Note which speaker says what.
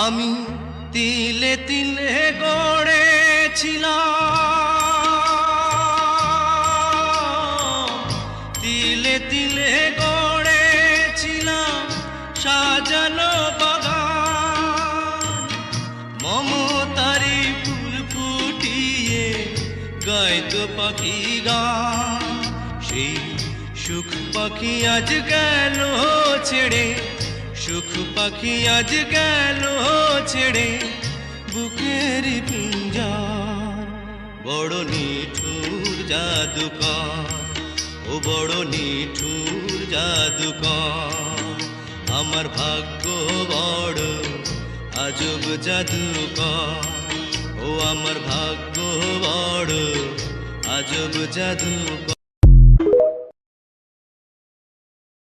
Speaker 1: আমি তিলে তিলে গড়েছিলাম, তিলে তিলে গড়েছিলাম সাজানো বাগান। মমতারি ফুল ফুটিয়ে গাইতো পাখি গান। সেই সুখ পাখি আজ গেল ছেড়ে, সুখ পাখি আজ গেল ছেড়ে বুকের পিঞ্জার। বড় নিঠুর জাদুকর, ও বড় নিঠুর জাদুকর। আমার ভাগ্য বড় আজব জাদুকর, ও আমার ভাগ্য বড় আজব জাদুকর।